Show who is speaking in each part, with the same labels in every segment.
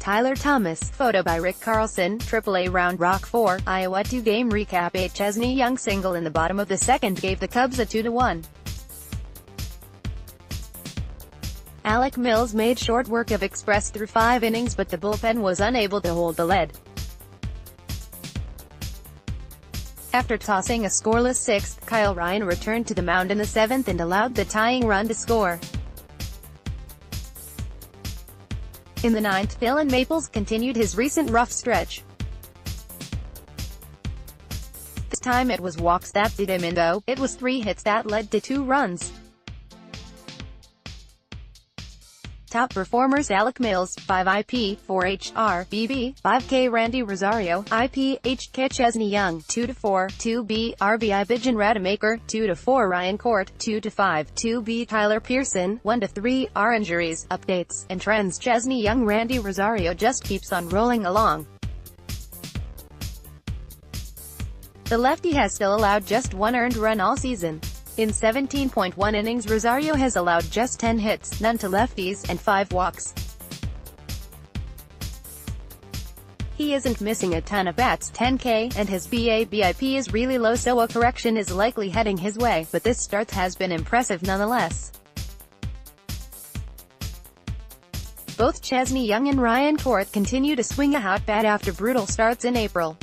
Speaker 1: Tyler Thomas. Photo by Rikk Carlson. AAA Round Rock 4, Iowa 2-game recap. A Chesny Young single in the bottom of the second gave the Cubs a 2-1. Alec Mills made short work of Express through 5 innings, but the bullpen was unable to hold the lead. After tossing a scoreless sixth, Kyle Ryan returned to the mound in the 7th and allowed the tying run to score. In the 9th, Dillon Maples continued his recent rough stretch. This time it was walks that did him in, though. It was 3 hits that led to 2 runs. Top performers: Alec Mills, 5 IP, 4 HR, BB, 5K; Randy Rosario, IP, HK; Chesny Young, 2-4, 2B, RBI; Bijan Rademacher, 2-4, Ryan Court, 2-5, 2B, Tyler Pearson, 1-3, R. Injuries, updates, and trends: Chesny Young. Randy Rosario just keeps on rolling along. The lefty has still allowed just 1 earned run all season. In 17.1 innings, Rosario has allowed just 10 hits, none to lefties, and 5 walks. He isn't missing a ton of bats, 10K, and his BABIP is really low, so a correction is likely heading his way, but this start has been impressive nonetheless. Both Chesny Young and Ryan Court continue to swing a hot bat after brutal starts in April.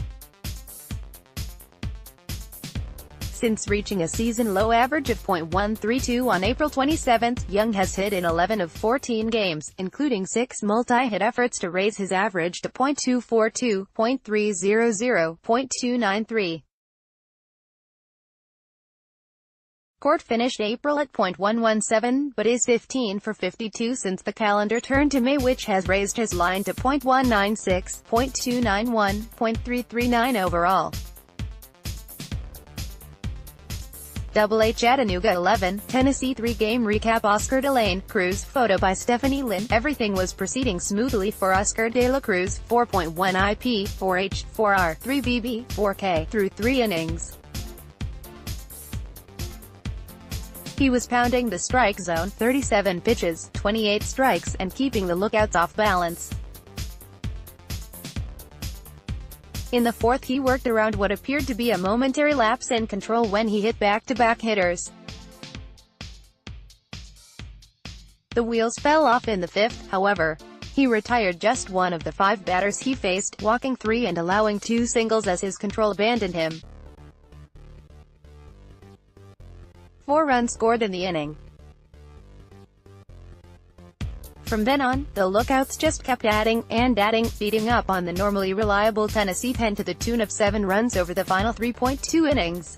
Speaker 1: Since reaching a season-low average of .132 on April 27, Young has hit in 11 of 14 games, including 6 multi-hit efforts to raise his average to .242, .300, .293. Court finished April at .117, but is 15 for 52 since the calendar turned to May, which has raised his line to .196, .291, .339 overall. AAA Chattanooga 11, Tennessee 3-game recap. Oscar De La Cruz. Photo by Stephanie Lynn. Everything was proceeding smoothly for Oscar De La Cruz, 4.1 IP, 4H, 4R, 3 BB, 4K, through 3 innings. He was pounding the strike zone, 37 pitches, 28 strikes, and keeping the lookouts off balance. In the 4th, he worked around what appeared to be a momentary lapse in control when he hit back-to-back hitters. The wheels fell off in the 5th, however. He retired just 1 of the 5 batters he faced, walking 3 and allowing 2 singles as his control abandoned him. 4 runs scored in the inning. From then on, the lookouts just kept adding, and adding, beating up on the normally reliable Tennessee pen to the tune of 7 runs over the final 3.2 innings.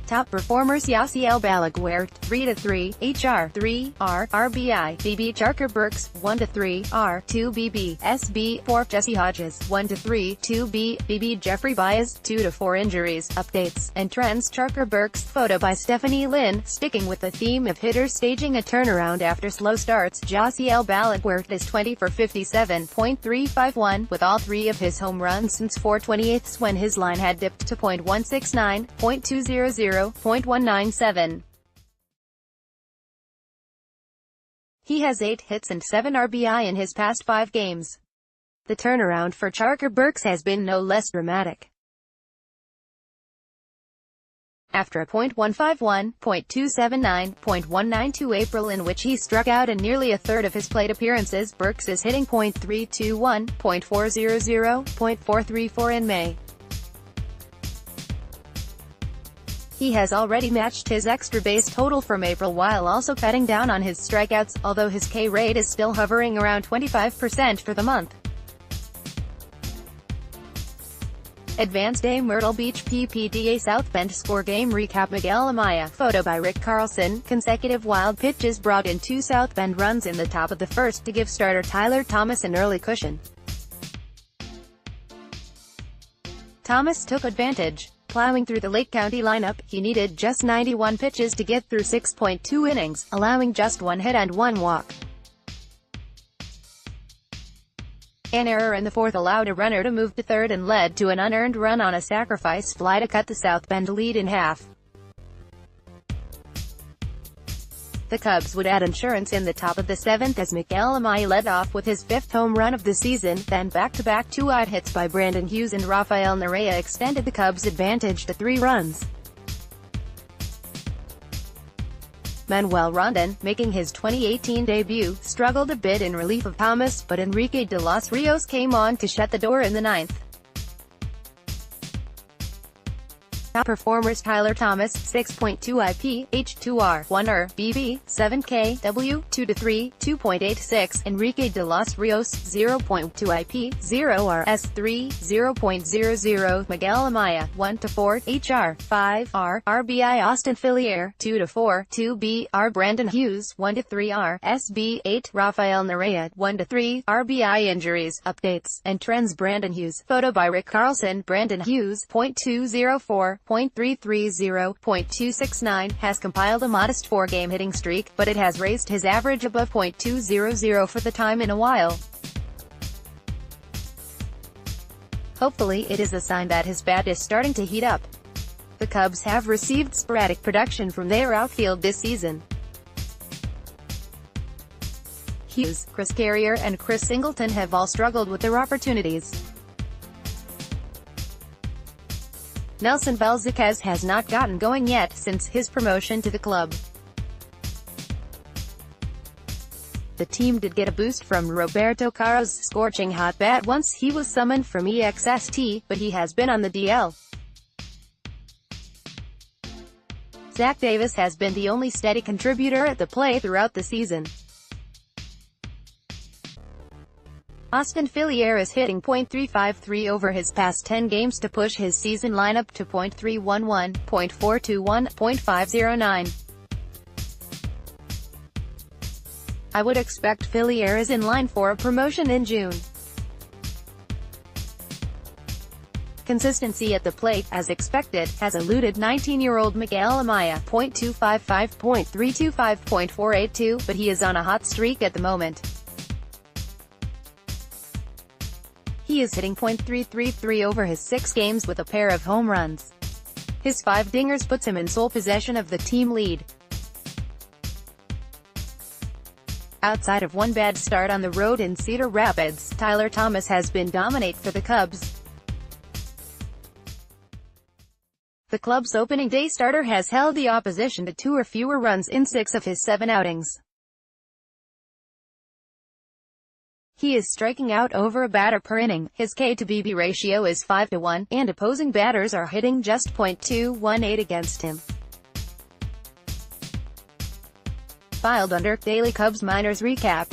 Speaker 1: Top performers: Yasiel Balaguer, 3-3, HR, 3, R, RBI, BB, Charker Burks, 1-3, R, 2 BB, SB, 4, Jesse Hodges, 1-3, 2B, BB, Jeffrey Baez, 2-4. Injuries, updates, and trends: Charker Burks. Photo by Stephanie Lynn. Sticking with the theme of hitters staging a turnaround after slow starts, Yasiel Balaguer is 20 for 57, .351, with all 3 of his home runs since 4/28 when his line had dipped to .169, .200, .197. He has 8 hits and 7 RBI in his past 5 games. The turnaround for Charker Burks has been no less dramatic. After a .151, .279, .192 April in which he struck out in nearly a third of his plate appearances, Burks is hitting .321, .400, .434 in May. He has already matched his extra base total from April while also cutting down on his strikeouts, although his K rate is still hovering around 25% for the month. Advanced Day Myrtle Beach PPDA South Bend score game recap. Miguel Amaya. Photo by Rikk Carlson. Consecutive wild pitches brought in 2 South Bend runs in the top of the 1st to give starter Tyler Thomas an early cushion. Thomas took advantage. Plowing through the Lake County lineup, he needed just 91 pitches to get through 6.2 innings, allowing just 1 hit and 1 walk. An error in the 4th allowed a runner to move to 3rd and led to an unearned run on a sacrifice fly to cut the South Bend lead in half. The Cubs would add insurance in the top of the 7th as Miguel Amaya led off with his 5th home run of the season, then back-to-back two-out hits by Brandon Hughes and Rafael Nerea extended the Cubs' advantage to 3 runs. Manuel Rondon, making his 2018 debut, struggled a bit in relief of Thomas, but Enrique de los Rios came on to shut the door in the 9th. Top performers: Tyler Thomas, 6.2 IP, H2R, 1R, BB, 7K, W, 2-3, 2.86, Enrique de los Rios, 0.2 IP, 0R, S3, 0.00, Miguel Amaya, 1-4, HR, 5R, RBI Austin Fillier, 2-4, 2BR Brandon Hughes, 1-3R, SB, 8, Rafael Nerea, 1-3, RBI Injuries, updates, and trends: Brandon Hughes, photo by Rikk Carlson. Brandon Hughes, .204, .330, .269, has compiled a modest 4-game hitting streak, but it has raised his average above .200 for the time in a while. Hopefully it is a sign that his bat is starting to heat up. The Cubs have received sporadic production from their outfield this season. Hughes, Chris Carrier and Chris Singleton have all struggled with their opportunities. Nelson Velázquez has not gotten going yet since his promotion to the club. The team did get a boost from Roberto Caro's scorching hot bat once he was summoned from EXST, but he has been on the DL. Zach Davis has been the only steady contributor at the plate throughout the season. Austin Fillier is hitting .353 over his past 10 games to push his season lineup to .311, .421, .509. I would expect Fillier is in line for a promotion in June. Consistency at the plate, as expected, has eluded 19-year-old Miguel Amaya, .255, .325, .482, but he is on a hot streak at the moment. He is hitting .333 over his 6 games with a pair of home runs. His 5 dingers puts him in sole possession of the team lead. Outside of one bad start on the road in Cedar Rapids, Tyler Thomas has been dominant for the Cubs. The club's opening day starter has held the opposition to 2 or fewer runs in 6 of his 7 outings. He is striking out over a batter per inning, his K-to-BB ratio is 5-1, and opposing batters are hitting just .218 against him. Filed under Daily Cubs Minors Recap.